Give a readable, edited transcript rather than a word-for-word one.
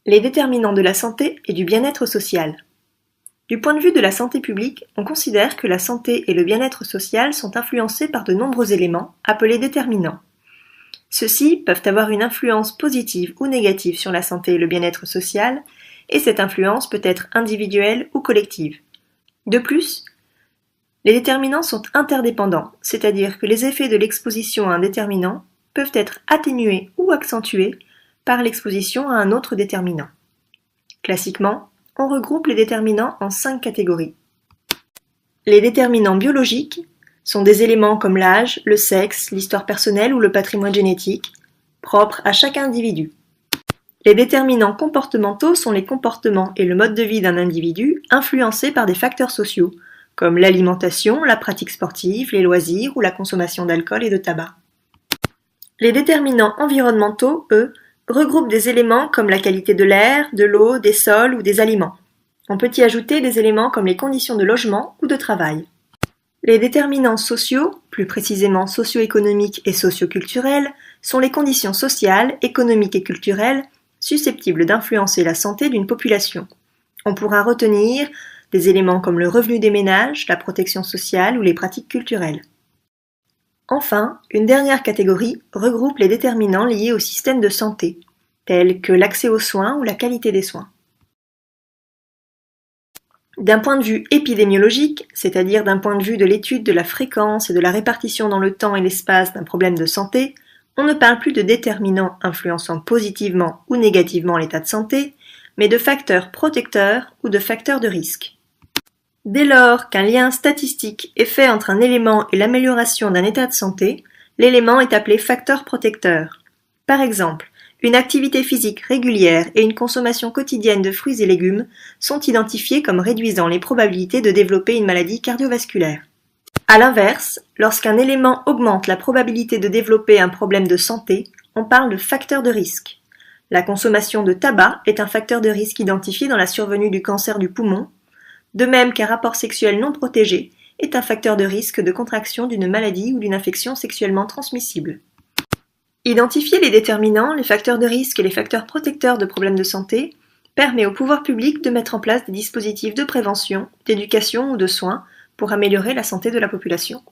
Les déterminants de la santé et du bien-être social. Du point de vue de la santé publique, on considère que la santé et le bien-être social sont influencés par de nombreux éléments, appelés déterminants. Ceux-ci peuvent avoir une influence positive ou négative sur la santé et le bien-être social, et cette influence peut être individuelle ou collective. De plus, les déterminants sont interdépendants, c'est-à-dire que les effets de l'exposition à un déterminant peuvent être atténués ou accentués par l'exposition à un autre déterminant. Classiquement, on regroupe les déterminants en 5 catégories. Les déterminants biologiques sont des éléments comme l'âge, le sexe, l'histoire personnelle ou le patrimoine génétique, propres à chaque individu. Les déterminants comportementaux sont les comportements et le mode de vie d'un individu influencés par des facteurs sociaux, comme l'alimentation, la pratique sportive, les loisirs ou la consommation d'alcool et de tabac. Les déterminants environnementaux, eux, regroupent des éléments comme la qualité de l'air, de l'eau, des sols ou des aliments. On peut y ajouter des éléments comme les conditions de logement ou de travail. Les déterminants sociaux, plus précisément socio-économiques et socio-culturels, sont les conditions sociales, économiques et culturelles susceptibles d'influencer la santé d'une population. On pourra retenir des éléments comme le revenu des ménages, la protection sociale ou les pratiques culturelles. Enfin, une dernière catégorie regroupe les déterminants liés au système de santé, tels que l'accès aux soins ou la qualité des soins. D'un point de vue épidémiologique, c'est-à-dire d'un point de vue de l'étude de la fréquence et de la répartition dans le temps et l'espace d'un problème de santé, on ne parle plus de déterminants influençant positivement ou négativement l'état de santé, mais de facteurs protecteurs ou de facteurs de risque. Dès lors qu'un lien statistique est fait entre un élément et l'amélioration d'un état de santé, l'élément est appelé facteur protecteur. Par exemple, une activité physique régulière et une consommation quotidienne de fruits et légumes sont identifiés comme réduisant les probabilités de développer une maladie cardiovasculaire. À l'inverse, lorsqu'un élément augmente la probabilité de développer un problème de santé, on parle de facteur de risque. La consommation de tabac est un facteur de risque identifié dans la survenue du cancer du poumon, de même qu'un rapport sexuel non protégé est un facteur de risque de contraction d'une maladie ou d'une infection sexuellement transmissible. Identifier les déterminants, les facteurs de risque et les facteurs protecteurs de problèmes de santé permet au pouvoir public de mettre en place des dispositifs de prévention, d'éducation ou de soins pour améliorer la santé de la population.